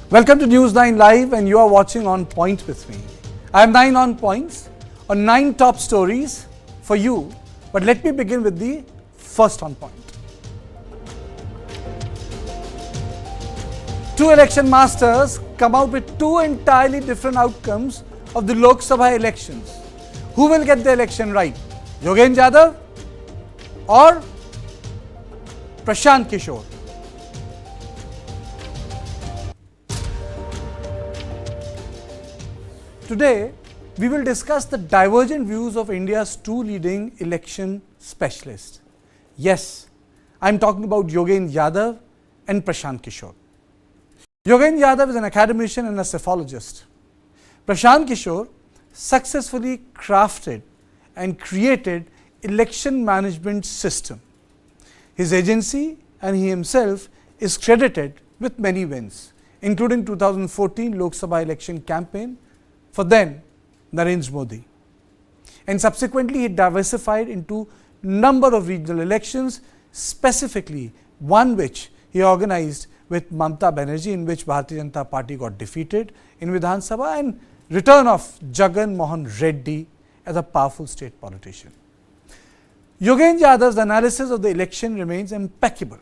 Welcome to News 9 Live, and you are watching On Point with me. I have 9 on points on 9 top stories for you, but let me begin with the first on point. Two election masters come out with two entirely different outcomes of the Lok Sabha elections. Who will get the election right? Yogendra Yadav or Prashant Kishor? Today, we will discuss the divergent views of India's two leading election specialists. Yes, I am talking about Yogendra Yadav and Prashant Kishor. Yogendra Yadav is an academician and a psephologist. Prashant Kishor successfully crafted and created election management system. His agency and he himself is credited with many wins, including 2014 Lok Sabha election campaign for then Narendra Modi. And subsequently he diversified into number of regional elections, specifically one which he organized with Mamata Banerjee, in which Bharatiya Janata Party got defeated in Vidhan Sabha, and return of Jagan Mohan Reddy as a powerful state politician. Yogendra Yadav's analysis of the election remains impeccable.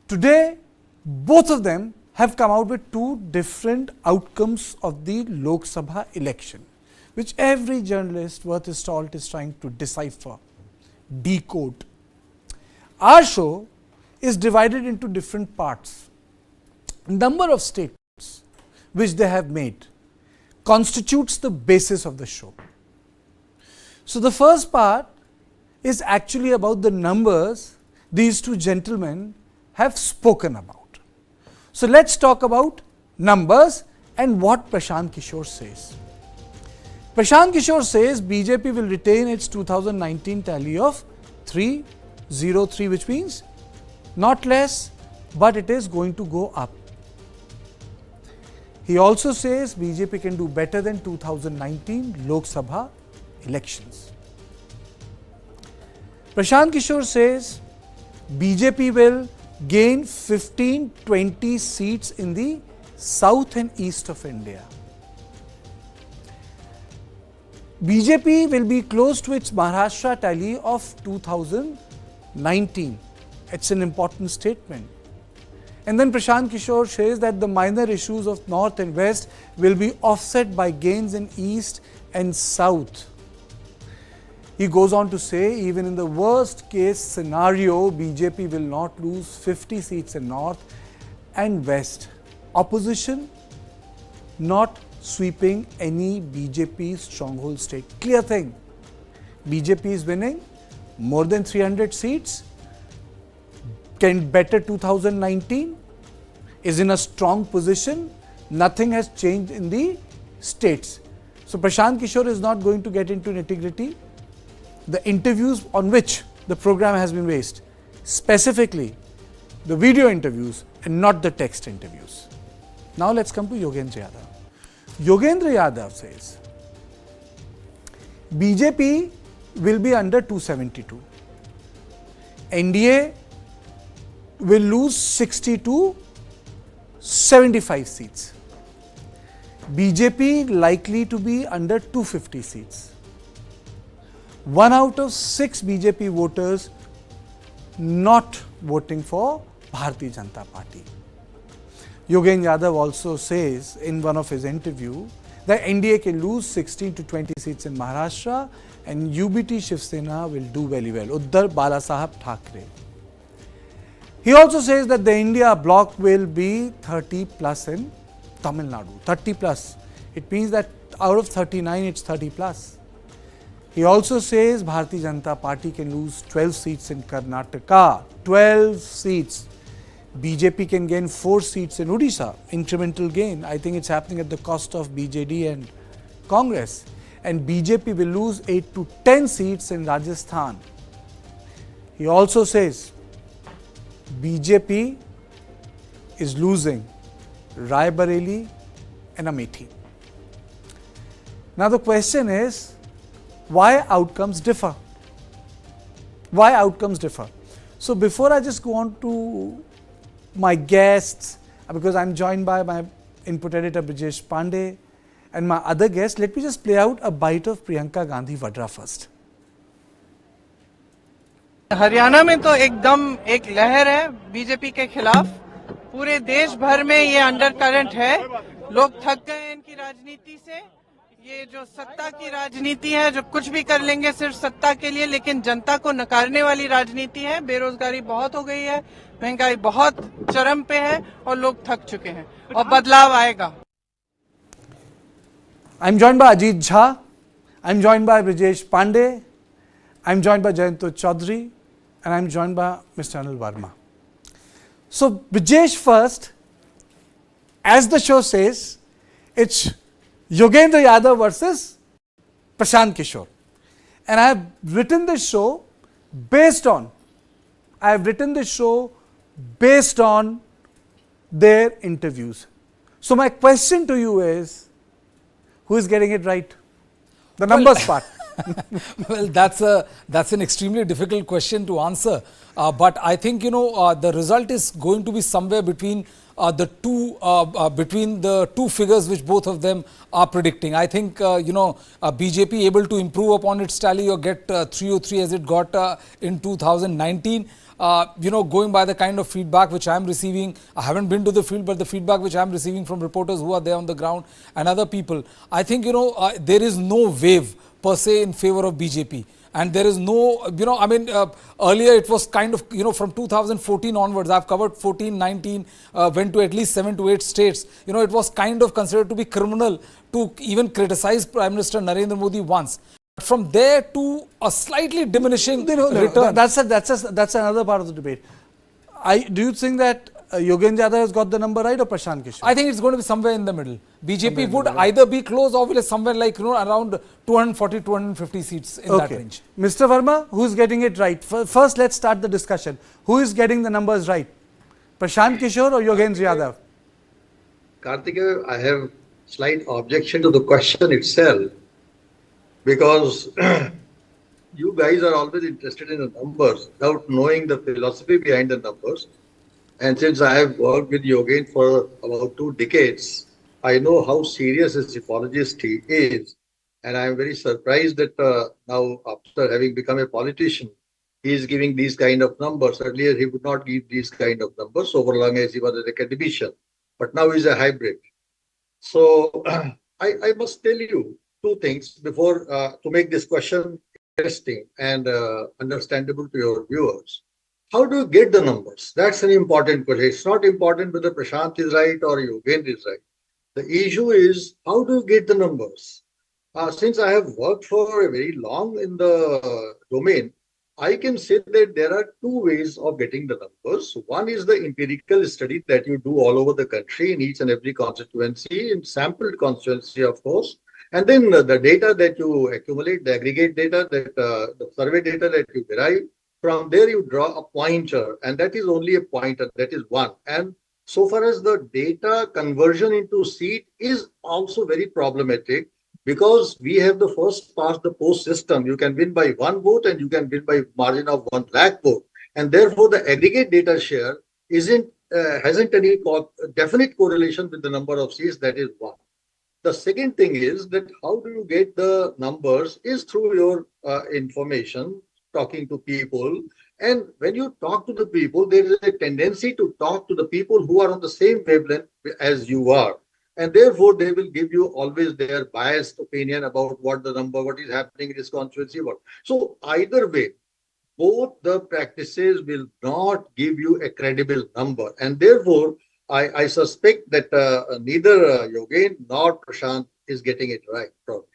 Today, both of them have come out with two different outcomes of the Lok Sabha election, which every journalist worth his salt is trying to decipher, decode. Our show is divided into different parts. Number of statements which they have made constitutes the basis of the show. So the first part is actually about the numbers these two gentlemen have spoken about. So let's talk about numbers and what Prashant Kishor says. Prashant Kishor says BJP will retain its 2019 tally of 303, which means not less, but it is going to go up. He also says BJP can do better than 2019 Lok Sabha elections. Prashant Kishor says BJP will gain 15-20 seats in the south and east of India. BJP will be close to its Maharashtra tally of 2019. It's an important statement. And then Prashant Kishor says that the minor issues of north and west will be offset by gains in east and south. He goes on to say, even in the worst case scenario, BJP will not lose 50 seats in north and west. Opposition not sweeping any BJP stronghold state. Clear thing. BJP is winning more than 300 seats, can better 2019, is in a strong position. Nothing has changed in the states. So Prashant Kishor is not going to get into nitty-gritty. The interviews on which the program has been based, specifically the video interviews and not the text interviews. Now let's come to Yogendra Yadav. Yogendra Yadav says BJP will be under 272. NDA will lose 60 to 75 seats. BJP likely to be under 250 seats. 1 out of 6 BJP voters not voting for Bharatiya Janata Party. Yogendra Yadav also says in one of his interviews that NDA can lose 16 to 20 seats in Maharashtra and UBT Shiv Sena will do very well. Uddhar Balasaheb Thackeray. He also says that the India bloc will be 30 plus in Tamil Nadu. 30 plus. It means that out of 39, it's 30 plus. He also says Bharatiya Janata Party can lose 12 seats in Karnataka. 12 seats. BJP can gain 4 seats in Odisha. Incremental gain. I think it's happening at the cost of BJD and Congress. And BJP will lose 8 to 10 seats in Rajasthan. He also says BJP is losing Rai Bareli and Amethi. Now the question is, why outcomes differ? Why outcomes differ? So before I just go on to my guests, because I'm joined by my input editor Brijesh Pandey and my other guest. Let me just play out a bite of Priyanka Gandhi Vadra first. Haryana में तो एकदम एक लहर है BJP के खिलाफ। पूरे देश भर में ये अंडर करंट है। लोग थक गए हैं इनकी राजनीति से। ये जो सत्ता की राजनीति है, जो कुछ भी कर लेंगे सिर्फ सत्ता के लिए, लेकिन जनता को नकारने वाली राजनीति है। बेरोजगारी बहुत हो गई है, महंगाई बहुत चरम पे है और लोग थक चुके हैं और बदलाव आएगा। I'm joined by Ajit Jha, I'm joined by Brijesh Pandey, I'm joined by Jayanto Chaudhary, and I'm joined by Mr. Anil Verma. So, Brijesh first, as the show says, it's Yogendra Yadav versus Prashant Kishor. And I have written this show based on their interviews. So, my question to you is, who is getting it right? The numbers part. Well, that's an extremely difficult question to answer. But I think, the result is going to be somewhere between the two figures which both of them are predicting. I think, BJP able to improve upon its tally or get 303 as it got in 2019. Going by the kind of feedback which I am receiving, I haven't been to the field, but the feedback which I am receiving from reporters who are there on the ground and other people, I think, there is no wave per se in favor of BJP. And there is no, earlier it was kind of, from 2014 onwards, I've covered 14, 19, went to at least 7 to 8 states. It was kind of considered to be criminal to even criticize Prime Minister Narendra Modi once. From there to a slightly diminishing return. That's another part of the debate. Do you think that Yogendra Yadav has got the number right or Prashant Kishor? I think it's going to be somewhere in the middle. BJP would either be close or will be somewhere like around 240, 250 seats in that range. Mr. Verma, who's getting it right? First, let's start the discussion. Who is getting the numbers right? Prashant Kishor or Yogendra Yadav? Karthikeya, I have slight objection to the question itself, because you guys are always interested in the numbers without knowing the philosophy behind the numbers. And since I have worked with Yogen for about 2 decades, I know how serious a psephologist he is. And I am very surprised that now, after having become a politician, he is giving these kind of numbers. Earlier, he would not give these kind of numbers so long as he was an academician. But now he's a hybrid. So I must tell you 2 things before to make this question interesting and understandable to your viewers. How do you get the numbers? That's an important question. It's not important whether Prashant is right or Yogendra is right. The issue is, how do you get the numbers? Since I have worked for a very long in the domain, I can say that there are 2 ways of getting the numbers. One is the empirical study that you do all over the country in each and every constituency, in sampled constituency, of course. And then the data that you accumulate, the aggregate data, that the survey data that you derive, from there you draw a pointer, and that is only a pointer, that is one. And so far as the data conversion into seat is also very problematic, because we have the first past the post system. You can win by 1 vote and you can win by margin of 1 lakh vote. And therefore the aggregate data share hasn't any definite correlation with the number of seats. That is one. The second thing is that how do you get the numbers is through your information, talking to people. And when you talk to the people, there is a tendency to talk to the people who are on the same wavelength as you are. And therefore, they will give you always their biased opinion about what is happening in this constituency. So either way, both the practices will not give you a credible number. And therefore, I suspect that neither Yogen nor Prashant is getting it right, probably.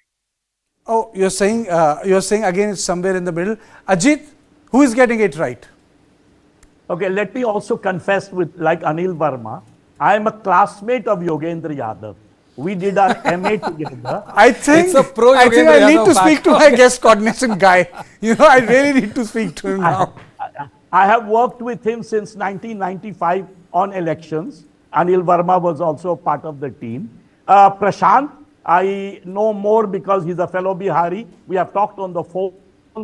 Oh, you're saying again it's somewhere in the middle. Ajit, who is getting it right? Okay, let me also confess with, like Anil Verma, I am a classmate of Yogendra Yadav. We did our MA together. I think I need to speak to my guest coordination guy. I really need to speak to him now. I have worked with him since 1995 on elections. Anil Verma was also a part of the team. Prashant, I know more because he's a fellow Bihari. We have talked on the phone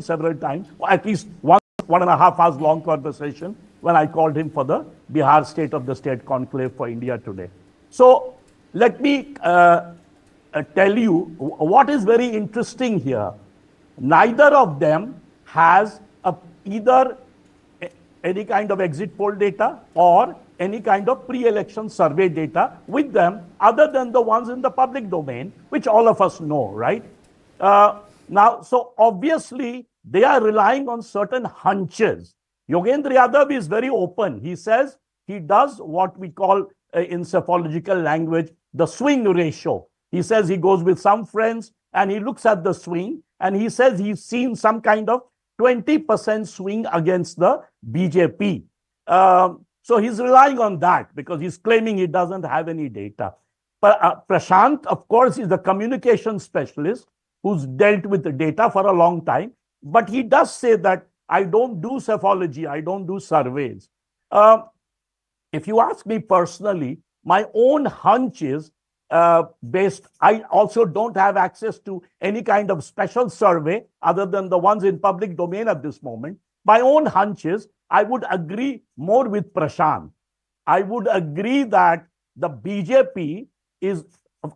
several times, or at least 1.5 hours long conversation. when I called him for the Bihar State of the State conclave for India today. So let me tell you what is very interesting here. Neither of them has either any kind of exit poll data or any kind of pre-election survey data with them other than the ones in the public domain, which all of us know, right? Now, so obviously, they are relying on certain hunches. Yogendra Yadav is very open. He says he does what we call in psephological language, the swing ratio. He says he goes with some friends and he looks at the swing and he says he's seen some kind of 20% swing against the BJP. So he's relying on that because he's claiming he doesn't have any data. But Prashant, of course, is a communication specialist who's dealt with the data for a long time. But he does say that I don't do psephology, I don't do surveys. If you ask me personally, my own hunch is based, I also don't have access to any kind of special survey other than the ones in public domain at this moment. My own hunch is I would agree more with Prashant. I would agree that the BJP is,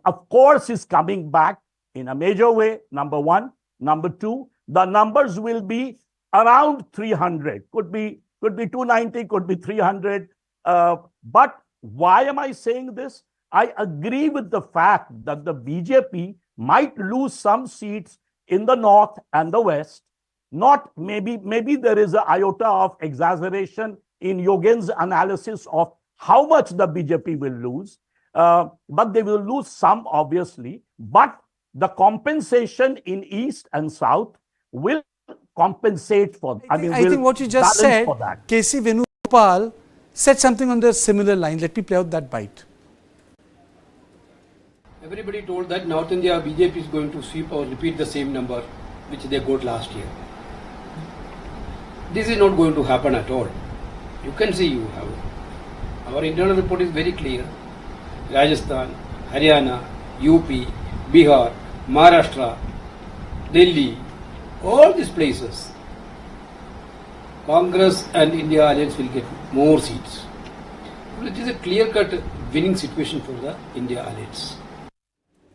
of course, is coming back in a major way, number one. Number two, the numbers will be around 300. Could be 290, could be 300. But why am I saying this? I agree with the fact that the BJP might lose some seats in the north and the west. Not maybe there is an iota of exaggeration in Yogen's analysis of how much the BJP will lose. But they will lose some, obviously. But the compensation in east and south will compensate for. I think what you just said, K.C. Venugopal said something on the similar line. Let me play out that bite. Everybody told that North India BJP is going to sweep or repeat the same number which they got last year. This is not going to happen at all. You can see our internal report is very clear. Rajasthan, Haryana, UP, Bihar, Maharashtra, Delhi, all these places, Congress and India Alliance will get more seats. It is a clear-cut winning situation for the India Alliance.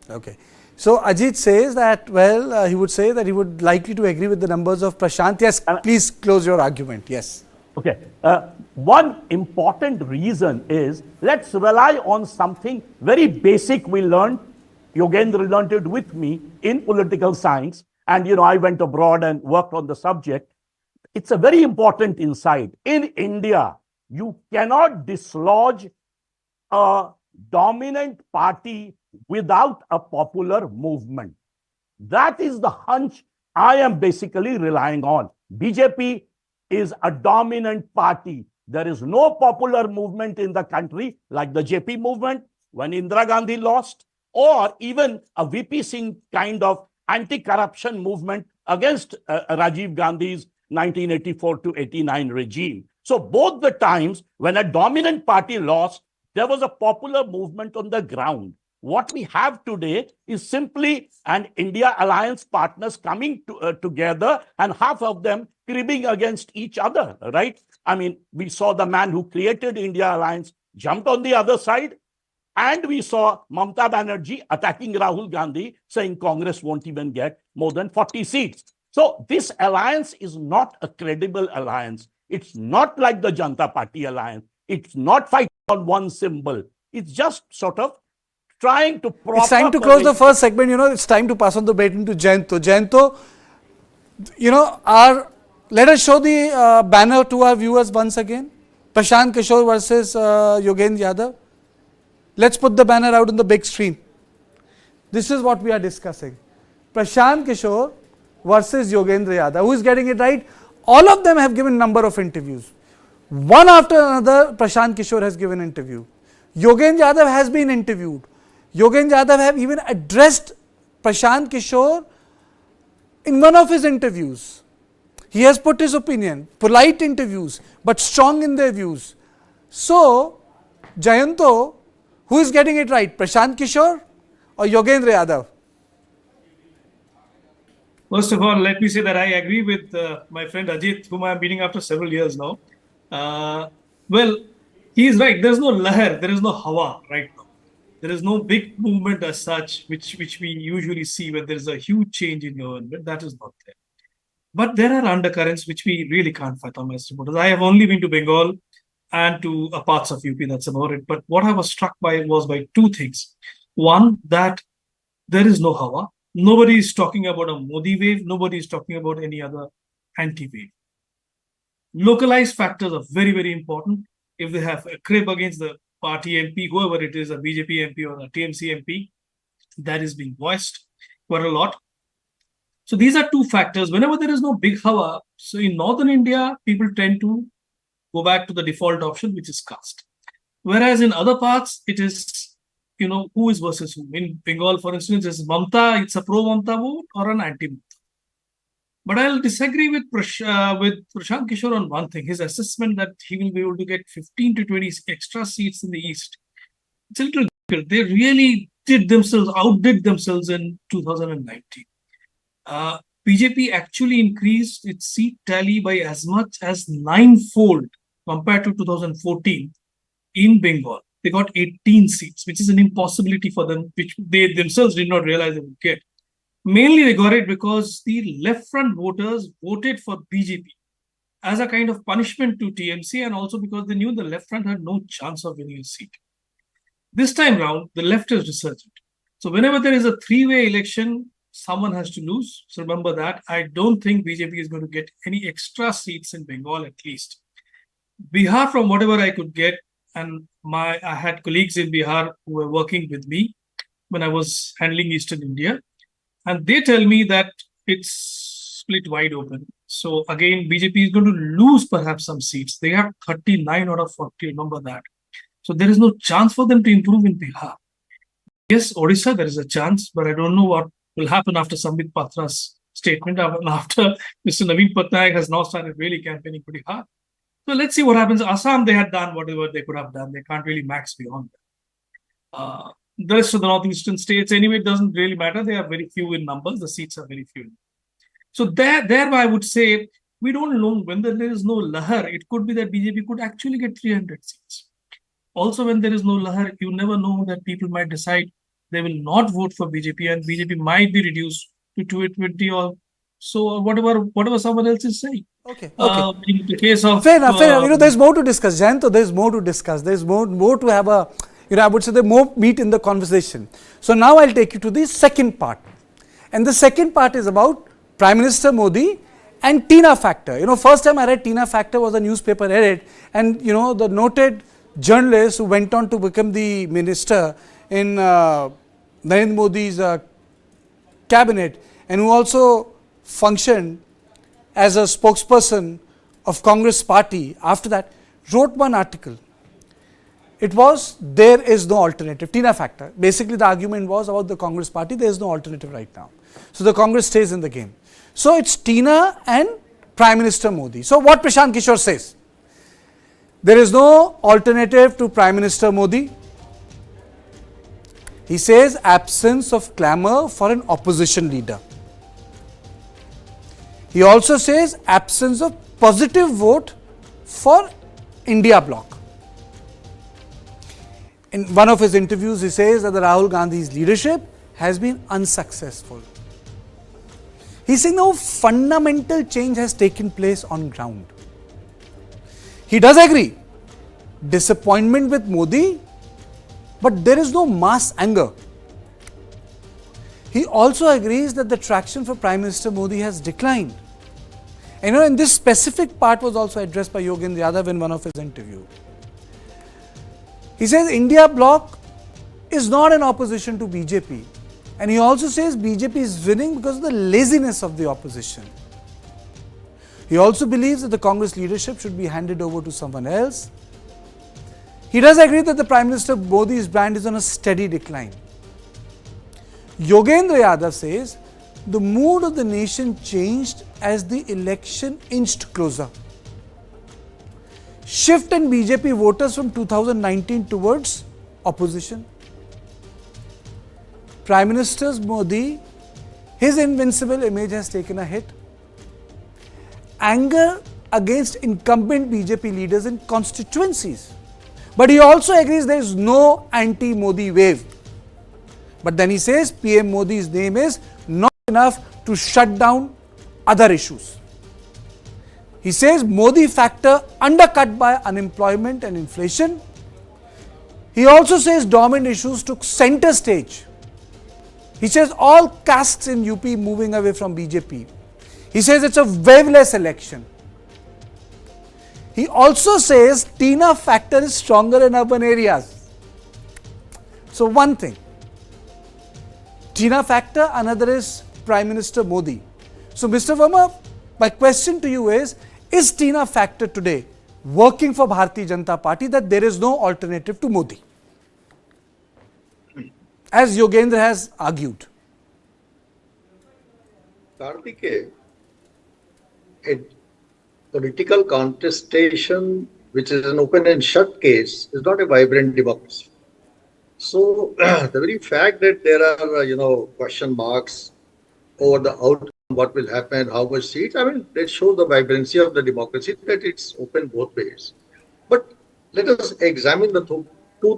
Okay. So Ajit says that, well, he would say that he would likely to agree with the numbers of Prashant. Yes, please close your argument. Yes. Okay. One important reason is let's rely on something very basic we learned. Yogendra learned it with me in political science. And, I went abroad and worked on the subject. It's a very important insight. In India, you cannot dislodge a dominant party without a popular movement. That is the hunch I am basically relying on. BJP is a dominant party. There is no popular movement in the country like the JP movement when Indira Gandhi lost, or even a VP Singh kind of anti-corruption movement against Rajiv Gandhi's 1984 to 89 regime. So both the times when a dominant party lost, there was a popular movement on the ground. What we have today is simply an India alliance partners coming together and half of them cribbing against each other, right? I mean, we saw the man who created India alliance jumped on the other side, and we saw Mamata Banerjee attacking Rahul Gandhi, saying Congress won't even get more than 40 seats. So this alliance is not a credible alliance. It's not like the Janata Party alliance. It's not fighting on one symbol. It's just sort of trying to prop up. It's time to close the first segment. It's time to pass on the baton to Jayanto. Jayanto, let us show the banner to our viewers once again. Prashant Kishor versus Yogendra Yadav. Let's put the banner out on the big screen. This is what we are discussing. Prashant Kishor versus Yogendra Yadav. Who is getting it right? All of them have given number of interviews. One after another, Prashant Kishor has given interview. Yogendra Yadav has been interviewed. Yogendra Yadav have even addressed Prashant Kishor in one of his interviews. He has put his opinion, polite interviews, but strong in their views. So, Jayanto, who is getting it right, Prashant Kishor or Yogendra Yadav? First of all, let me say that I agree with my friend Ajit, whom I am meeting after several years now. Well, he is right. There is no lahar, there is no hawa right now. There is no big movement as such, which we usually see when there is a huge change in government. That is not there. But there are undercurrents which we really can't fathom as reporters. I have only been to Bengal and to parts of UP, that's about it. But what I was struck by was by two things. One, that there is no hawa. Nobody is talking about a Modi wave. Nobody is talking about any other anti-wave. Localized factors are very, very important. If they have a crib against the party MP, whoever it is, a BJP MP or a TMC MP, that is being voiced quite a lot. So these are two factors. Whenever there is no big hawa, so in northern India, people tend to go back to the default option, which is caste. Whereas in other parts, it is, who is versus who. In Bengal, for instance, it's Mamta, it's a pro-Mamta vote or an anti-Mamta. But I'll disagree with Prashant Kishor on one thing. His assessment that he will be able to get 15 to 20 extra seats in the East. It's a little difficult. They really outdid themselves in 2019. BJP actually increased its seat tally by as much as 9-fold compared to 2014 in Bengal. They got 18 seats, which is an impossibility for them, which they themselves did not realize they would get. Mainly they got it because the left front voters voted for BJP as a kind of punishment to TMC, and also because they knew the left front had no chance of winning a seat. This time round, the left is resurgent. So whenever there is a three-way election, someone has to lose. So remember that. I don't think BJP is going to get any extra seats in Bengal at least. Bihar, from whatever I could get, and I had colleagues in Bihar who were working with me when I was handling Eastern India. And they tell me that it's split wide open. So again, BJP is going to lose perhaps some seats. They have 39 out of 40, remember that. So there is no chance for them to improve in Bihar. Yes, Odisha, there is a chance, but I don't know what will happen after Sambit Patra's statement, after Mr. Naveen Patnaik has now started really campaigning pretty hard. So let's see what happens. Assam, they had done whatever they could have done. They can't really max beyond that. The rest of the northeastern states, anyway, it doesn't really matter. They are very few in numbers. The seats are very few. So thereby I would say, we don't know when there is no lahar. It could be that BJP could actually get 300 seats. Also, when there is no lahar, you never know that people might decide they will not vote for BJP, and BJP might be reduced to 220 or so, or whatever someone else is saying. Okay. In the case of fair enough. There's more to discuss, Jayanto. There's more to discuss. There's more to have a. I would say there's more meat in the conversation. So now I'll take you to the second part. And the second part is about Prime Minister Modi and Tina factor. First time I read Tina factor was a newspaper edit, and the noted journalist who went on to become the minister in Narendra Modi's cabinet, and who also functioned as a spokesperson of Congress party after that, wrote one article. It was, there is no alternative, Tina factor. Basically the argument was about the Congress party, there is no alternative right now. So the Congress stays in the game. So it's Tina and Prime Minister Modi. So what Prashant Kishor says, there is no alternative to Prime Minister Modi. He says absence of clamour for an opposition leader. He also says absence of positive vote for India bloc. In one of his interviews, he says that the Rahul Gandhi's leadership has been unsuccessful. He's saying no fundamental change has taken place on ground. He does agree, disappointment with Modi, but there is no mass anger. He also agrees that the traction for Prime Minister Modi has declined. And this specific part was also addressed by Yogendra Yadav in one of his interviews. He says India bloc is not an opposition to BJP. And he also says BJP is winning because of the laziness of the opposition. He also believes that the Congress leadership should be handed over to someone else. He does agree that the Prime Minister Modi's brand is on a steady decline. Yogendra Yadav says the mood of the nation changed as the election inched closer. Shift in BJP voters from 2019 towards opposition. Prime Minister Modi, his invincible image has taken a hit. Anger against incumbent BJP leaders in constituencies. But he also agrees there is no anti-Modi wave. But then he says PM Modi's name is not enough to shut down other issues. He says Modi factor undercut by unemployment and inflation. He also says dormant issues took center stage. He says all castes in UP moving away from BJP. He says it's a waveless election. He also says Tina factor is stronger in urban areas. So one thing, Tina factor, another is Prime Minister Modi. So Mr. Verma, my question to you is Tina factor today working for Bharatiya Janata Party that there is no alternative to Modi? As Yogendra has argued. Kartike, a political contestation which is an open and shut case is not a vibrant democracy. So the very fact that there are, question marks over the outcome, what will happen, how much seats, that shows the vibrancy of the democracy, that it's open both ways. But let us examine the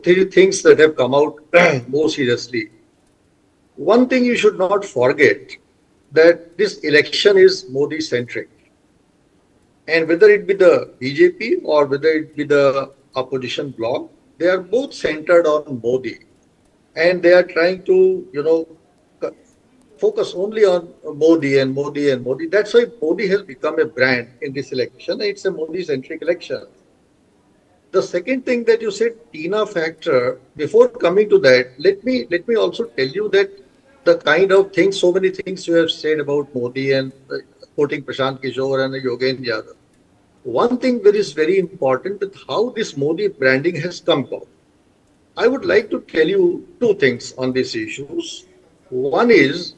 three things that have come out more seriously. One thing you should not forget, that this election is Modi-centric. And whether it be the BJP or whether it be the opposition bloc, they are both centered on Modi. And they are trying to, focus only on Modi and Modi and Modi. That's why Modi has become a brand in this election. It's a Modi-centric election. The second thing that you said, Tina factor, before coming to that, let me also tell you that the kind of things, so many things you have said about Modi and quoting Prashant Kishor and Yogendra Yadav. One thing that is very important is how this Modi branding has come about. I would like to tell you two things on these issues. One is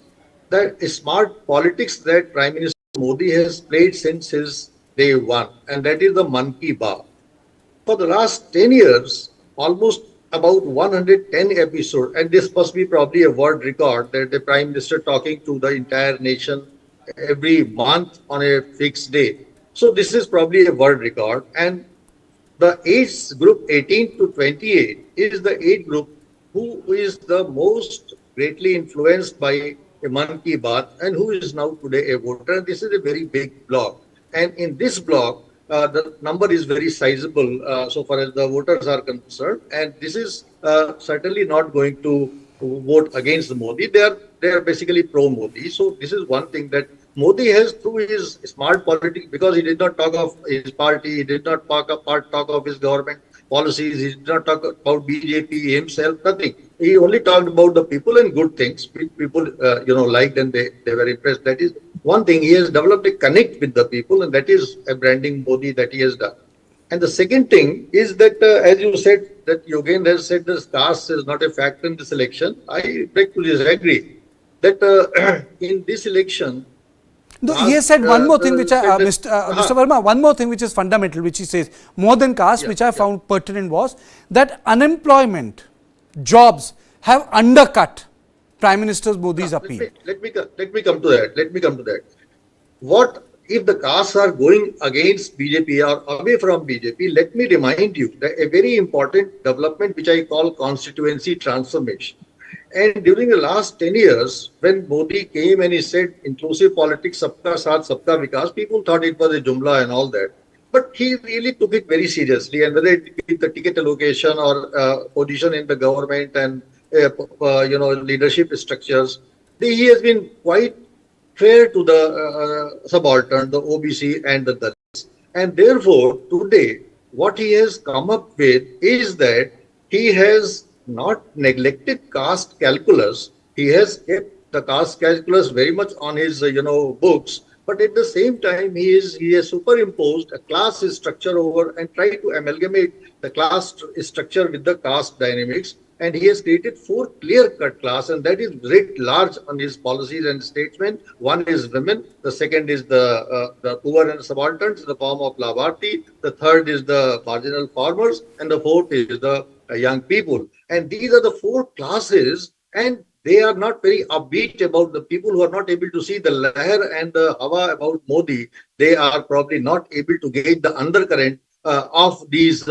that smart politics that Prime Minister Modi has played since his day one, and that is the Man Ki Baat. For the last 10 years, almost about 110 episodes, and this must be probably a world record, that the Prime Minister talking to the entire nation every month on a fixed day. So this is probably a world record. And the age group 18 to 28 is the age group who is the most greatly influenced by a Man Ki Baat and who is now today a voter. This is a very big block. And in this block, the number is very sizable so far as the voters are concerned. And this is certainly not going to vote against Modi. They are basically pro-Modi. So this is one thing that Modi has, through his smart politics, because he did not talk of his party, he did not talk of his government policies, he did not talk about BJP himself, nothing. He only talked about the people and good things. People, liked and they were impressed. That is one thing. He has developed a connect with the people, and that is a branding Modi that he has done. And the second thing is that, as you said, that Yogendra has said that caste is not a factor in this election. I beg to disagree. That in this election, no, he has said one more thing which Mr. Verma, one more thing which is fundamental, which he says more than caste, which I found pertinent, was that unemployment, jobs have undercut Prime Minister Modi's appeal. Let me come to that. What if the castes are going against BJP or away from BJP? Let me remind you that a very important development which I call constituency transformation. And during the last 10 years, when Modi came and he said inclusive politics, sabka saath, sabka vikas, people thought it was a jumla and all that. But he really took it very seriously. And whether it be the ticket allocation or position in the government and leadership structures, he has been quite fair to the subaltern, the OBC and the Dalits. And therefore, today, what he has come up with is that he has not neglected caste calculus. He has kept the caste calculus very much on his books, but at the same time he has superimposed a class structure over and tried to amalgamate the class structure with the caste dynamics, and he has created 4 clear-cut class, and that is writ large on his policies and statements. One is women, the second is the poor and subalterns in the form of Labharti, the third is the marginal farmers, and the fourth is the young people. And these are the 4 classes, and they are not very upbeat about the people who are not able to see the leher and the hawa about Modi. They are probably not able to gauge the undercurrent of these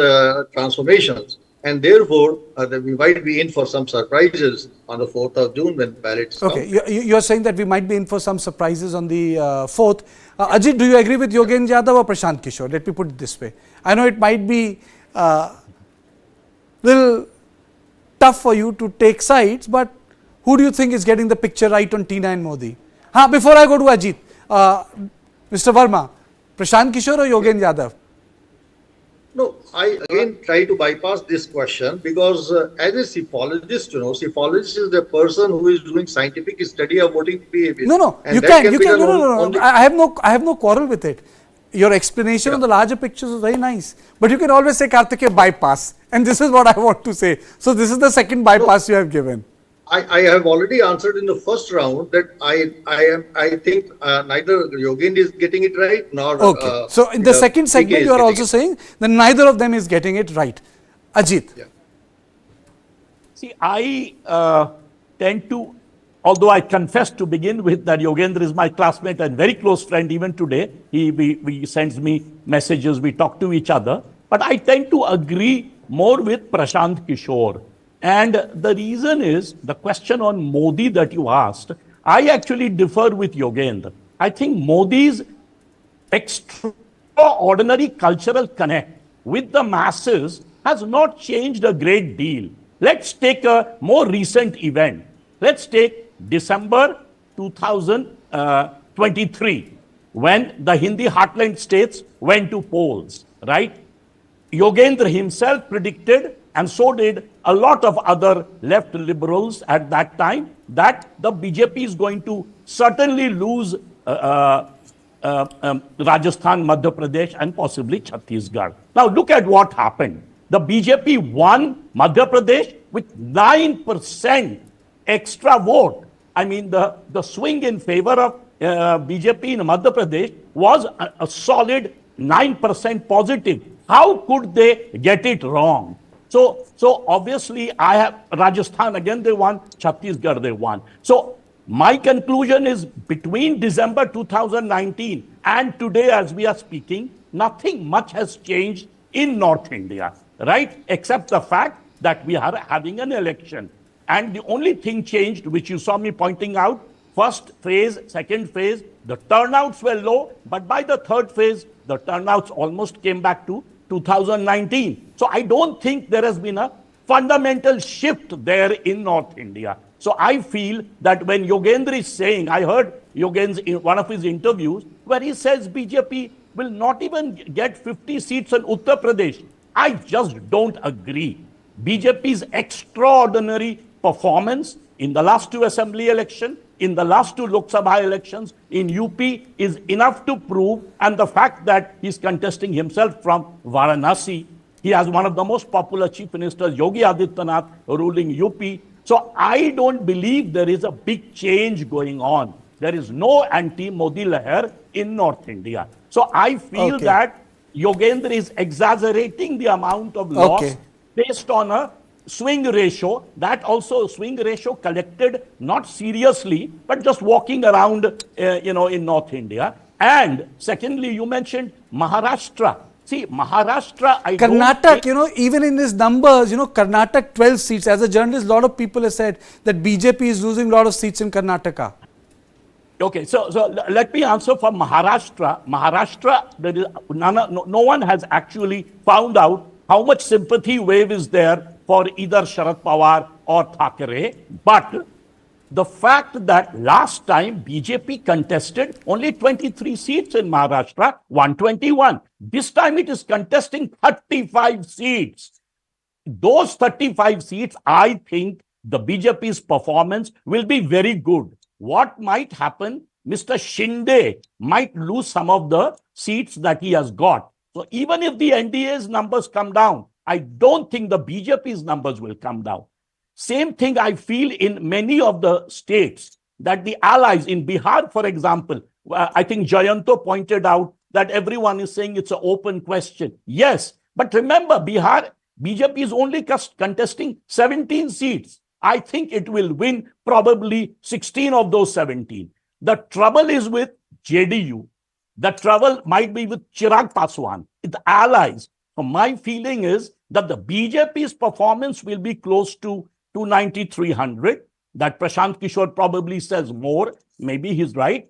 transformations. And therefore, we might be in for some surprises on the 4th of June when ballots Okay, come. you're saying that we might be in for some surprises on the 4th. Ajit, do you agree with Yogendra Yadav or Prashant Kishor? Let me put it this way. I know it might be little tough for you to take sides, but who do you think is getting the picture right on Tina and Modi? Before I go to Ajit, Mr. Verma, Prashant Kishor or Yogendra Yadav? No, I again try to bypass this question because as a psephologist, psephologist is the person who is doing scientific study of voting behavior. No, and you that can, be done no. I have no quarrel with it. Your explanation on the larger pictures is very nice, but you can always say, Karthikeya, bypass, and this is what I want to say. So this is the second bypass you have given. I have already answered in the first round that I think neither Yogendra is getting it right nor. Okay. So in the second segment, you are also saying that neither of them is getting it right. Ajit. Yeah. See, I tend to, although I confess to begin with that Yogendra is my classmate and very close friend even today. He sends me messages, we talk to each other. But I tend to agree more with Prashant Kishor. And the reason is the question on Modi that you asked, I actually differ with Yogendra. I think Modi's extraordinary cultural connect with the masses has not changed a great deal. Let's take a more recent event. Let's take December 2023, when the Hindi heartland states went to polls, right? Yogendra himself predicted, and so did a lot of other left liberals at that time, that the BJP is going to certainly lose Rajasthan, Madhya Pradesh, and possibly Chhattisgarh. Now look at what happened. The BJP won Madhya Pradesh with 9% extra vote. I mean, the swing in favor of BJP in Madhya Pradesh was a solid 9% positive. How could they get it wrong? So obviously, I have Rajasthan again, they won, Chhattisgarh, they won. So my conclusion is between December 2019 and today, as we are speaking, nothing much has changed in North India, right? Except the fact that we are having an election. And the only thing changed, which you saw me pointing out, first phase, second phase, the turnouts were low, but by the third phase, the turnouts almost came back to 2019. So I don't think there has been a fundamental shift there in North India. So I feel that when Yogendra is saying, I heard Yogendra in one of his interviews, where he says BJP will not even get 50 seats in Uttar Pradesh. I just don't agree. BJP's extraordinary performance in the last two assembly elections, in the last two Lok Sabha elections, in UP is enough to prove, and the fact that he's contesting himself from Varanasi, he has one of the most popular chief ministers, Yogi Adityanath, ruling UP. So I don't believe there is a big change going on. There is no anti-Modi leher in North India. So I feel that Yogendra is exaggerating the amount of loss based on a swing ratio. That also swing ratio collected not seriously, but just walking around, in North India. And secondly, you mentioned Maharashtra. See, Maharashtra, Karnataka, even in his numbers, Karnataka 12 seats. As a journalist, a lot of people have said that BJP is losing a lot of seats in Karnataka. Okay, so let me answer for Maharashtra. Maharashtra, there is no one has actually found out how much sympathy wave is there for either Sharad Pawar or Thackeray. But the fact that last time BJP contested only 23 seats in Maharashtra, 121. This time it is contesting 35 seats. Those 35 seats, I think the BJP's performance will be very good. What might happen? Mr. Shinde might lose some of the seats that he has got. So even if the NDA's numbers come down, I don't think the BJP's numbers will come down. Same thing I feel in many of the states that the allies in Bihar, for example, I think Jayanto pointed out that everyone is saying it's an open question. Yes, but remember, BJP is only contesting 17 seats. I think it will win probably 16 of those 17. The trouble is with JDU. The trouble might be with Chirag Paswan, the allies. So my feeling is that the BJP's performance will be close to 290, 300. That Prashant Kishor probably says more. Maybe he's right.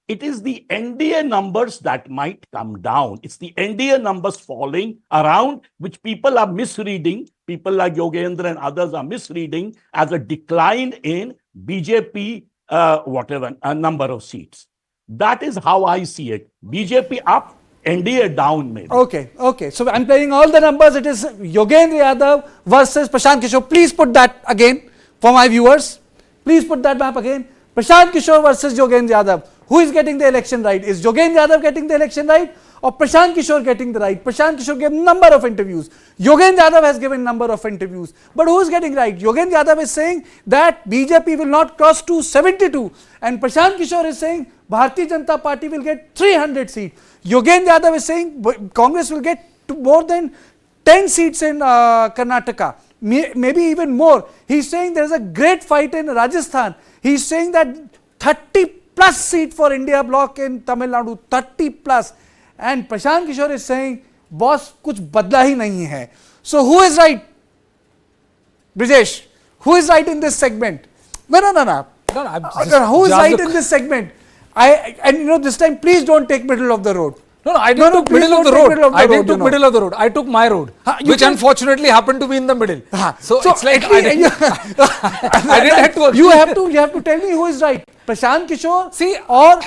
It is the NDA numbers that might come down. It's the NDA numbers falling around, which people are misreading. People like Yogendra and others are misreading as a decline in BJP, number of seats. That is how I see it. BJP up, NDA down, maybe. Okay. So I'm playing all the numbers. It is Yogendra Yadav versus Prashant Kishor. Please put that again for my viewers. Please put that map again. Prashant Kishor versus Yogendra Yadav. Who is getting the election right? Is Yogendra Yadav getting the election right or Prashant Kishor getting the right? Prashant Kishor gave number of interviews. Yogendra Yadav has given number of interviews. But who is getting right? Yogendra Yadav is saying that BJP will not cross 272 and Prashant Kishor is saying Bharatiya Janata Party will get 300 seats. Yogendra Yadav is saying Congress will get more than 10 seats in Karnataka. Maybe even more. He's saying there is a great fight in Rajasthan. He's saying that 30 plus seat for India bloc in Tamil Nadu, 30 plus. And Prashant Kishor is saying, boss, kuch badla hi nahi hai. So who is right? Brijesh, who is right in this segment? No. Who is right in this segment? And this time, please don't take middle of the road. No, I didn't took middle of the road. I didn't took middle of the road. I took my road, which unfortunately happened to be in the middle. So it's like I didn't have to. You have to tell me who is right. Prashant Kishor, or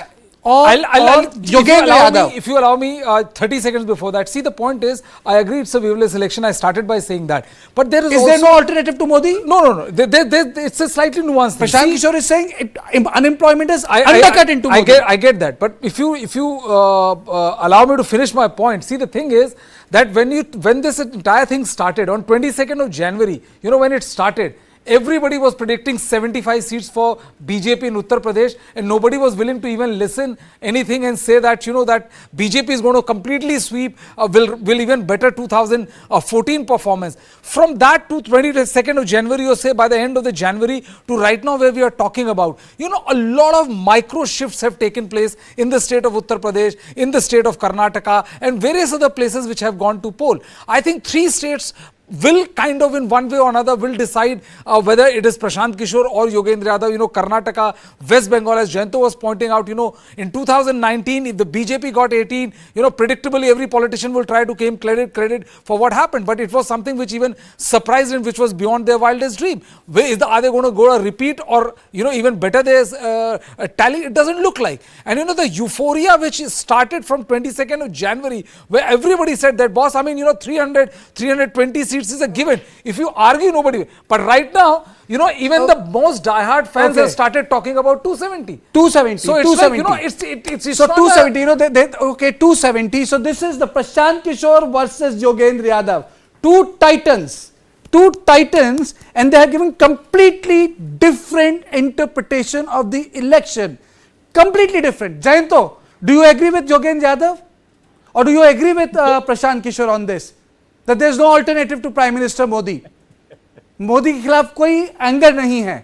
Yogendra Yadav. If you allow me 30 seconds before that. See, the point is, I agree it's a viewless election. I started by saying that. But there is there no alternative to Modi? No. It's a slightly nuanced thing. Prashant Kishor is saying unemployment is undercut into Modi. I get that. But if you allow me to finish my point, see, the thing is that when this entire thing started on 22nd of January, when it started, everybody was predicting 75 seats for BJP in Uttar Pradesh and nobody was willing to even listen anything and say that, that BJP is going to completely sweep, will even better 2014 performance. From that to 22nd of January, or say by the end of the January to right now where we are talking about, a lot of micro shifts have taken place in the state of Uttar Pradesh, in the state of Karnataka and various other places which have gone to poll. I think 3 states will kind of in one way or another will decide whether it is Prashant Kishor or Yogendra Yadav. Karnataka, West Bengal, as Jayanto was pointing out, in 2019, if the BJP got 18, predictably every politician will try to claim credit for what happened. But it was something which even surprised and which was beyond their wildest dream. Are they going to go a repeat or, even better there's a tally? It doesn't look like. And the euphoria which started from 22nd of January, where everybody said that, boss, 320 seats is a given. If you argue, nobody will. But right now, even the most diehard fans have started talking about 270. 270. So it's 270. Like, it's so 270, okay, 270. So this is the Prashant Kishor versus Yogendra Yadav. Two titans, and they have given completely different interpretation of the election. Completely different. Jayanto, do you agree with Yogendra Yadav? Or do you agree with Prashant Kishor on this? That there is no alternative to Prime Minister Modi. Modi के खिलाफ कोई anger नहीं है.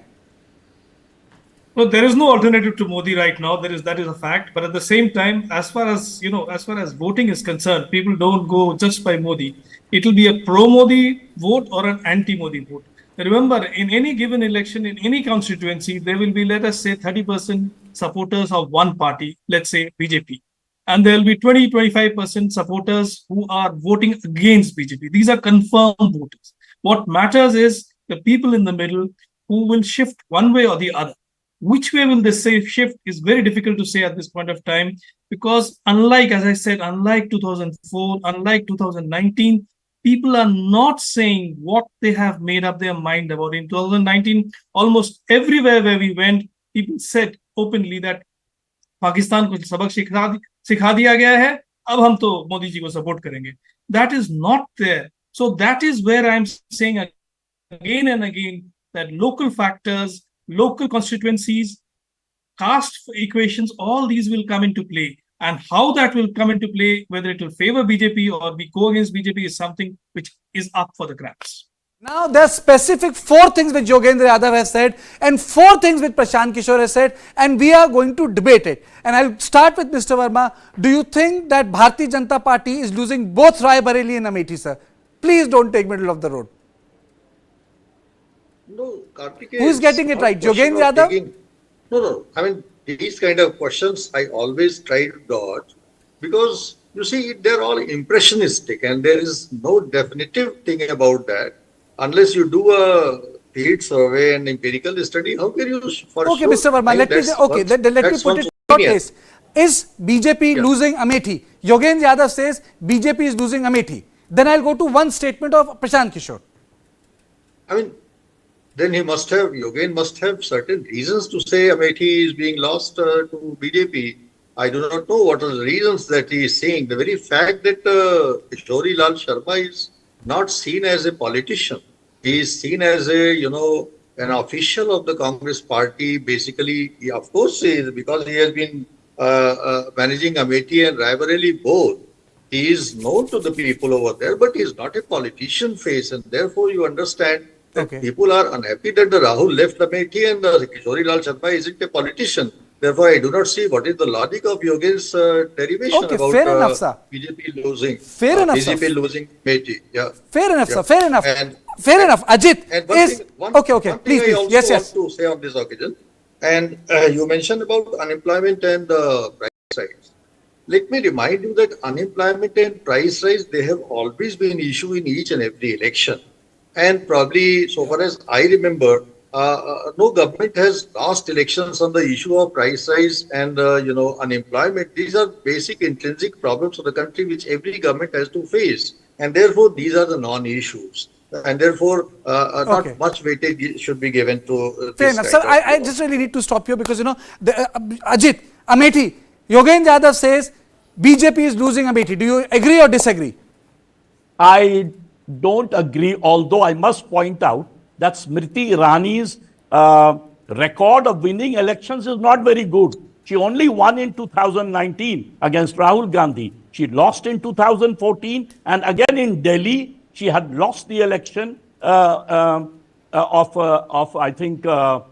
No, there is no alternative to Modi right now. That is a fact. But at the same time, as far as voting is concerned, people don't go just by Modi. It will be a pro-Modi vote or an anti-Modi vote. Remember, in any given election, in any constituency, there will be, let us say, 30% supporters of one party, let's say BJP. And there will be 20-25% supporters who are voting against BJP. These are confirmed voters. What matters is the people in the middle who will shift one way or the other. Which way will they say shift is very difficult to say at this point of time, because unlike 2004, unlike 2019, people are not saying what they have made up their mind about. In 2019, almost everywhere where we went, people said openly that Pakistan को सबक सिखा दिया गया है, अब हम तो मोदी जी को सपोर्ट करेंगे. That is not there. So that is where I'm saying again and again that local factors, local constituencies, caste equations, all these will come into play. And how that will come into play, whether it will favor BJP or we go against BJP, is something which is up for the grabs. Now there are specific 4 things which Yogendra Yadav has said and 4 things which Prashant Kishor has said, and we are going to debate it. And I'll start with Mr. Verma. Do you think that Bharatiya Janata Party is losing both Rai Bareli and Amethi, sir? Please don't take middle of the road. No, Kartikeya, Who is getting it right? Yogendra Yadav? No. I mean, these kind of questions I always try to dodge because you see, they're all impressionistic and there is no definitive thing about that. Unless you do a field survey and empirical study, how can you for Okay, sure? Mr. Verma, let me put it in your case. Is BJP losing Amethi? Yogendra Yadav says BJP is losing Amethi. Then I'll go to one statement of Prashant Kishor. I mean, then Yogen must have certain reasons to say Amethi is being lost to BJP. I do not know what are the reasons that he is saying. The very fact that Kishori Lal Sharma is not seen as a politician. He is seen as an official of the Congress party. Basically, of course, because he has been managing Amethi and Raebareli both. He is known to the people over there, but he is not a politician face, and therefore you understand that people are unhappy that the Rahul left Amethi and Kishori Lal Sharma isn't a politician. Therefore, I do not see what is the logic of Yogen's derivation about fair enough, sir. BJP losing. Fair enough, BJP sir. losing Amethi. Yeah. Fair enough, sir. Fair enough. Fair enough. Ajit is okay. Please. I also want to say on this occasion, and you mentioned about unemployment and price rise. Let me remind you that unemployment and price rise, they have always been an issue in each and every election. And probably, so far as I remember, no government has lost elections on the issue of price rise and unemployment. These are basic intrinsic problems of the country which every government has to face, and therefore these are the non-issues, and therefore not much weightage should be given to. Fair enough, sir. I just really need to stop here because Ajit, Amethi, Yogendra Yadav says BJP is losing Amethi. Do you agree or disagree? I don't agree, although I must point out that Smriti Irani's record of winning elections is not very good. She only won in 2019 against Rahul Gandhi. She lost in 2014, and again in Delhi, she had lost the election of I think the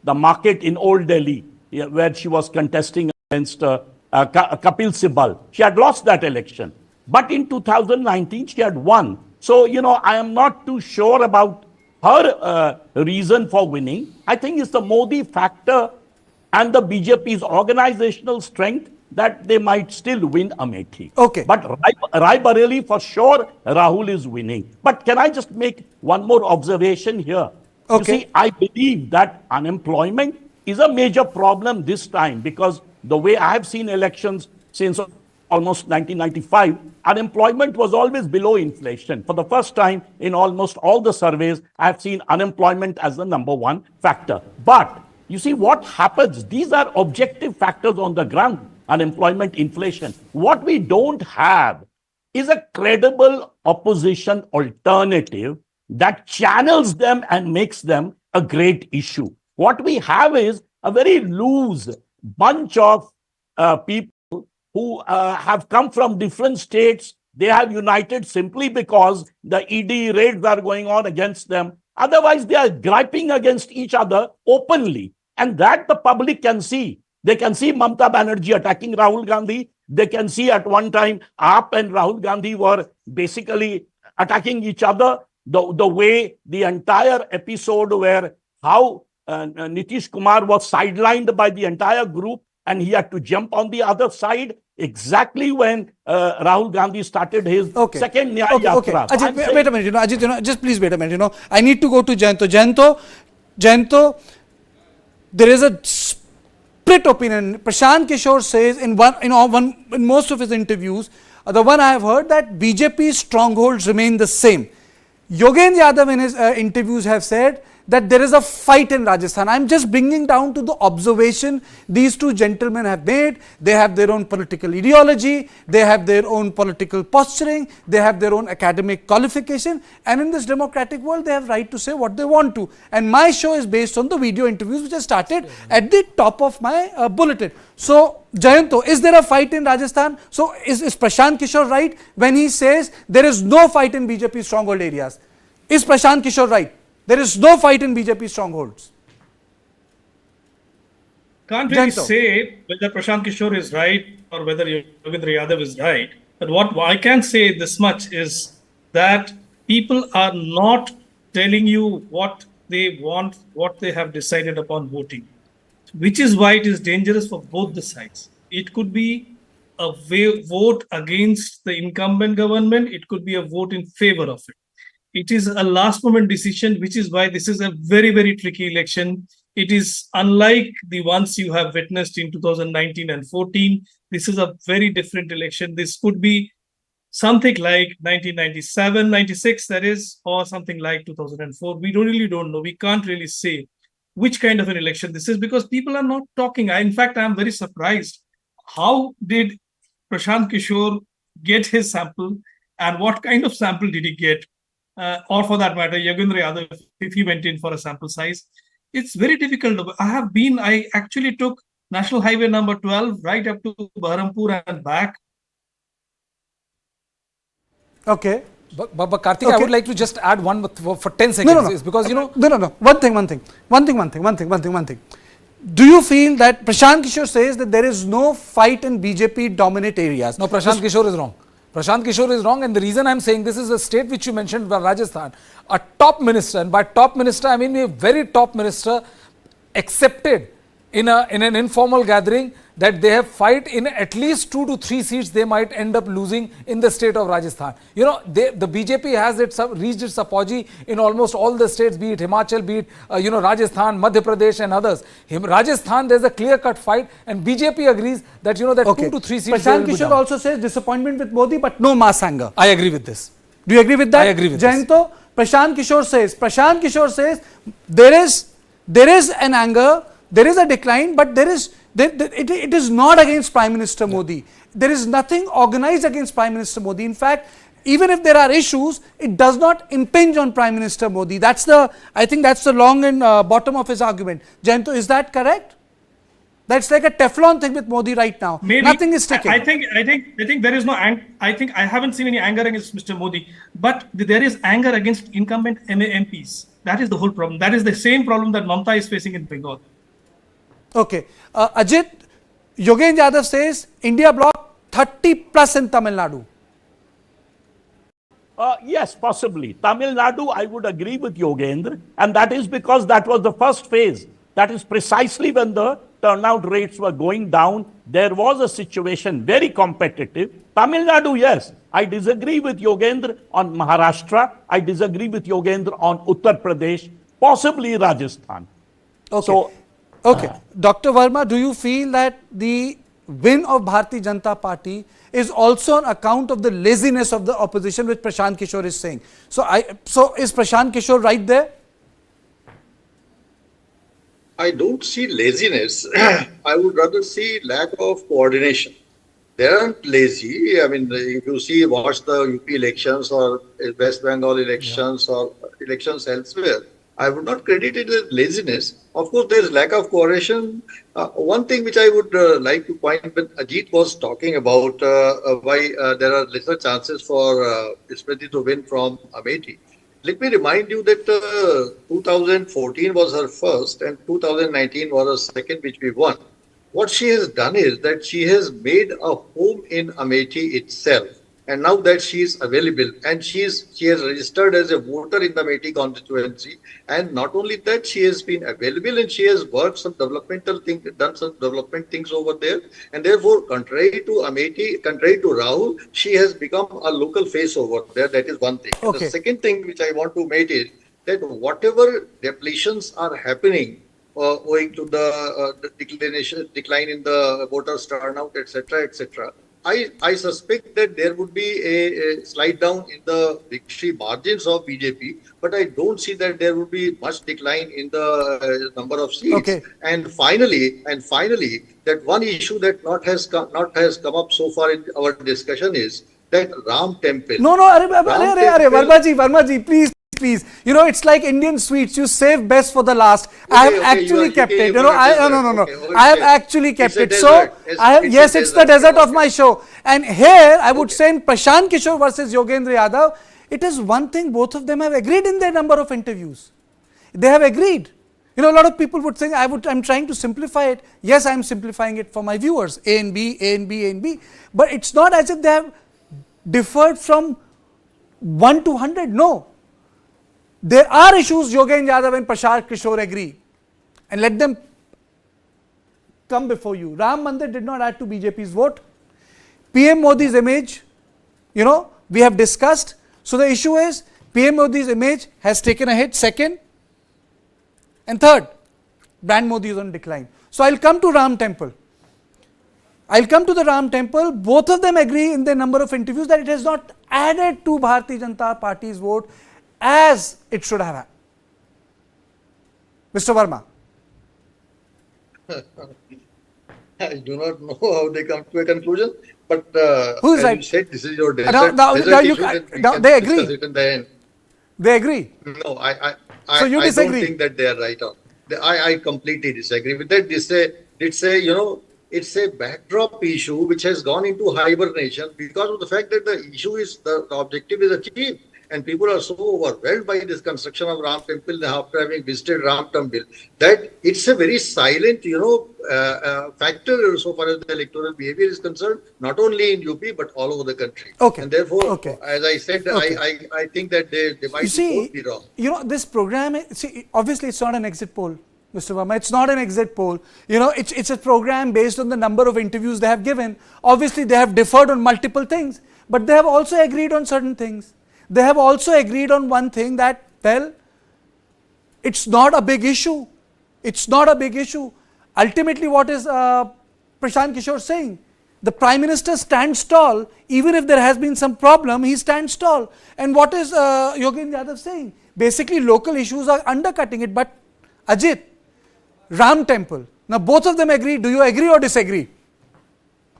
market in Old Delhi, where she was contesting against Kapil Sibal. She had lost that election, but in 2019 she had won. So, I am not too sure about her reason for winning. I think it's the Modi factor and the BJP's organizational strength that they might still win Amethi. Okay. But Rai Bareli, for sure, Rahul is winning. But can I just make one more observation here? Okay. You see, I believe that unemployment is a major problem this time because the way I have seen elections since almost 1995, unemployment was always below inflation. For the first time in almost all the surveys, I have seen unemployment as the #1 factor. But you see what happens, these are objective factors on the ground, unemployment, inflation. What we don't have is a credible opposition alternative that channels them and makes them a great issue. What we have is a very loose bunch of people who have come from different states. They have united simply because the ED raids are going on against them. Otherwise, they are griping against each other openly. And that the public can see. They can see Mamata Banerjee attacking Rahul Gandhi. They can see at one time AAP and Rahul Gandhi were basically attacking each other. The way the entire episode where how Nitish Kumar was sidelined by the entire group and he had to jump on the other side exactly when Rahul Gandhi started his second Nyaya Yatra. Ajit, wait a minute, Ajit, just please wait a minute, I need to go to Jayanto. Jayanto, there is a split opinion. Prashant Kishor says in most of his interviews, the one I have heard, that BJP's strongholds remain the same. Yogendra Yadav in his interviews have said that there is a fight in Rajasthan. I am just bringing down to the observation these two gentlemen have made. They have their own political ideology, they have their own political posturing, they have their own academic qualification, and in this democratic world they have right to say what they want to. And my show is based on the video interviews which I started at the top of my bulletin. So Jayanto, is there a fight in Rajasthan? So is Prashant Kishor right when he says there is no fight in BJP stronghold areas? Is Prashant Kishor right? There is no fight in BJP strongholds. Can't really Jayanto. say whether Prashant Kishor is right or whether Yogendra Yadav is right. But what I can say this much is that people are not telling you what they want, what they have decided upon voting, which is why it is dangerous for both the sides. It could be a vote against the incumbent government, it could be a vote in favor of it. It is a last moment decision, which is why this is a very, very tricky election. It is unlike the ones you have witnessed in 2019 and 14. This is a very different election. This could be something like 1997, 96, that is, or something like 2004. We really don't know. We can't really say which kind of an election this is because people are not talking. In fact, I'm very surprised. How did Prashant Kishor get his sample and what kind of sample did he get? Or for that matter, Yogendra Yadav, if he went in for a sample size. It's very difficult. I actually took National Highway number 12 right up to Baharampur and back. Okay. But Karthik, I would like to just add one for 10 seconds. No. Is because, you know... No. One thing. Do you feel that Prashant Kishor says that there is no fight in BJP dominant areas? No, Prashant Kishor is wrong. Prashant Kishor is wrong, and the reason I'm saying this is a state which you mentioned, Rajasthan. A top minister, and by top minister I mean a very top minister, accepted in an informal gathering that they have fight in at least 2 to 3 seats they might end up losing in the state of Rajasthan. You know, the BJP has reached its apogee in almost all the states, be it Himachal, be it Rajasthan, Madhya Pradesh and others. Rajasthan, there's a clear-cut fight, and BJP agrees that that 2 to 3 seats. Prashant Kishor also says disappointment with Modi, but no mass anger. I agree with this. Do you agree with that? I agree with Jayanto, Prashant Kishor says there is an anger, there is a decline, but it is not against Prime Minister Modi. There is nothing organized against Prime Minister Modi. In fact, even if there are issues, it does not impinge on Prime Minister Modi. I think that's the long and bottom of his argument. Jayanto, is that correct? That's like a Teflon thing with Modi right now. Maybe. Nothing is sticking. I think there is no anger. I think I haven't seen any anger against Mr. Modi, but there is anger against incumbent MPs. That is the whole problem. That is the same problem that Mamta is facing in Bengal. Okay. Ajit, Yogendra Yadav says India bloc 30 plus in Tamil Nadu. Yes, possibly. Tamil Nadu, I would agree with Yogendra, and that is because that was the first phase. That is precisely when the turnout rates were going down. There was a situation very competitive. Tamil Nadu, yes. I disagree with Yogendra on Maharashtra. I disagree with Yogendra on Uttar Pradesh, possibly Rajasthan. Okay. Okay. Dr. Verma, do you feel that the win of Bharatiya Janata Party is also on account of the laziness of the opposition, which Prashant Kishor is saying? So is Prashant Kishor right there? I don't see laziness. I would rather see lack of coordination. They aren't lazy. I mean, if you watch the UP elections or West Bengal elections or elections elsewhere, I would not credit it as laziness. Of course, there is lack of coordination. One thing which I would like to point when Ajit was talking about why there are lesser chances for Smriti to win from Amethi. Let me remind you that 2014 was her first and 2019 was her second, which we won. What she has done is that she has made a home in Amethi itself. And now that she is available and she has registered as a voter in the Amethi constituency, and not only that, she has been available and she has worked some developmental things, done some development things over there, and therefore, contrary to Amethi, contrary to Rahul, she has become a local face over there. That is one thing. Okay. The second thing which I want to make is that whatever depletions are happening owing to the decline in the voters turnout, etc., I suspect that there would be a slide down in the victory margins of BJP, but I don't see that there would be much decline in the number of seats. Okay. And finally, that one issue that not has come up so far in our discussion is that Ram Temple. No, Verma ji, please. You know, it's like Indian sweets. You save best for the last. I have actually kept it. No. I have actually kept it. So yes, it's the desert of my show. And here I would say in Prashant Kishor versus Yogendra Yadav, it is one thing both of them have agreed in their number of interviews. They have agreed. You know, a lot of people would say I'm trying to simplify it. Yes, I'm simplifying it for my viewers. A and B, A and B, A and B. But it's not as if they have differed from 1 to 100. No. There are issues Yogendra Yadav and Prashant Kishor agree, and let them come before you. Ram Mandir did not add to BJP's vote. PM Modi's image, you know, we have discussed. So the issue is PM Modi's image has taken a hit, second. And third, brand Modi is on decline. So I'll come to Ram Temple. I'll come to the Ram Temple. Both of them agree in their number of interviews that it has not added to Bharatiya Janata Party's vote as it should have. Mr. Verma. I do not know how they come to a conclusion, but who is as right? you said, this is your desert, they agree. They agree. No, So you I disagree? don't think that they are right on. I completely disagree with that. It's a backdrop issue which has gone into hibernation because of the fact that the issue is the objective is achieved. And people are so overwhelmed by this construction of Ram Temple after having visited Ram Temple that it's a very silent, factor so far as the electoral behavior is concerned, not only in UP but all over the country. Okay. And therefore, okay. as I said, okay. I think that they might both be wrong. You know, this program, obviously it's not an exit poll, Mr. Verma. It's not an exit poll. You know, it's a program based on the number of interviews they have given. Obviously, they have differed on multiple things, but they have also agreed on certain things. They have also agreed on one thing that, well, it's not a big issue. It's not a big issue. Ultimately, what is Prashant Kishor saying? The Prime Minister stands tall. Even if there has been some problem, he stands tall. And what is Yogendra Yadav saying? Basically, local issues are undercutting it. But Ajit, Ram Temple. Now, both of them agree. Do you agree or disagree?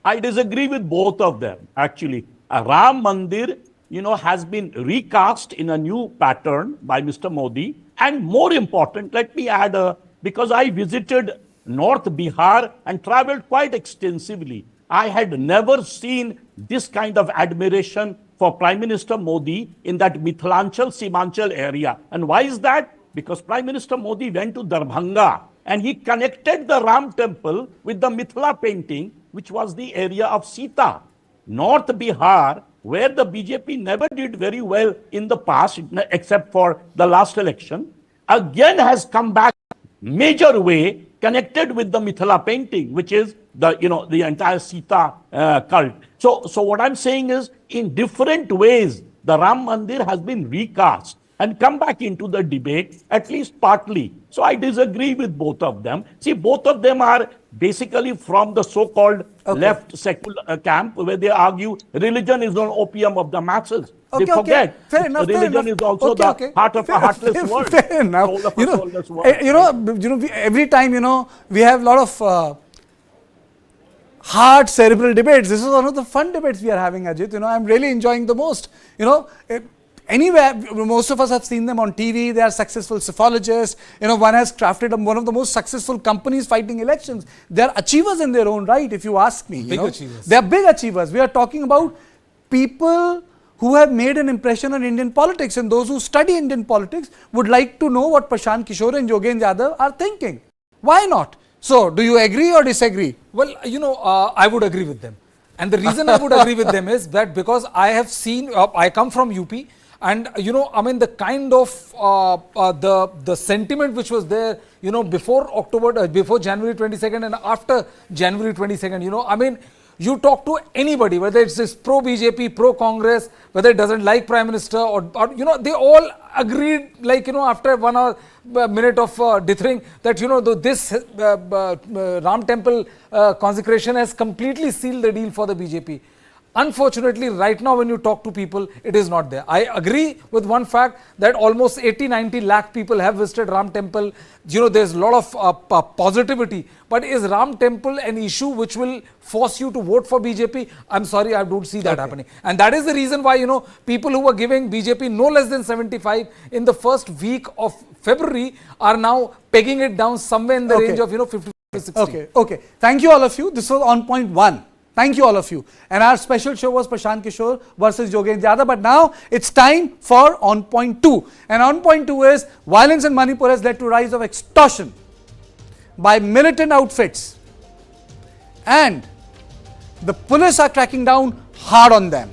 I disagree with both of them, actually. Ram Mandir, has been recast in a new pattern by Mr. Modi. And more important, let me add, because I visited North Bihar and traveled quite extensively, I had never seen this kind of admiration for Prime Minister Modi in that Mithilanchal, Simanchal area. And why is that? Because Prime Minister Modi went to Darbhanga and he connected the Ram Temple with the Mithila painting, which was the area of Sita. North Bihar, where the BJP never did very well in the past, except for the last election, again has come back major way connected with the Mithila painting, which is the entire Sita cult. So what I'm saying is, in different ways, the Ram Mandir has been recast and come back into the debate, at least partly. So I disagree with both of them. See, both of them are basically from the so-called left secular camp, where they argue religion is an opium of the masses. They forget fair enough, religion is also the heart of a heartless world. Fair enough. Every time, we have a lot of hard cerebral debates. This is one of the fun debates we are having, Ajit. I'm really enjoying the most. Anywhere, most of us have seen them on TV. They are successful psephologists. One has crafted one of the most successful companies fighting elections. They are achievers in their own right, if you ask me. Big achievers. They are big achievers. We are talking about people who have made an impression on Indian politics, and those who study Indian politics would like to know what Prashant Kishor and Yogendra Yadav are thinking. Why not? So, do you agree or disagree? Well, I would agree with them. And the reason I would agree with them is that because I have seen, I come from UP, and the kind of the sentiment which was there, before January 22nd and after January 22nd, You talk to anybody, whether it's this pro-BJP, pro-Congress, whether it doesn't like Prime Minister or they all agreed, like, after 1 hour, minute of dithering, that, this Ram Temple consecration has completely sealed the deal for the BJP. Unfortunately, right now when you talk to people, it is not there. I agree with one fact that almost 80-90 lakh people have visited Ram Temple. There's a lot of positivity. But is Ram Temple an issue which will force you to vote for BJP? I'm sorry, I don't see that happening. And that is the reason why, people who were giving BJP no less than 75 in the first week of February are now pegging it down somewhere in the range of, 50 to 60. Okay. Thank you all of you. This was on point 1. Thank you all of you. And our special show was Prashant Kishor versus Yogendra Yadav. But now it's time for on point 2. And on point 2 is violence in Manipur has led to rise of extortion by militant outfits. And the police are cracking down hard on them.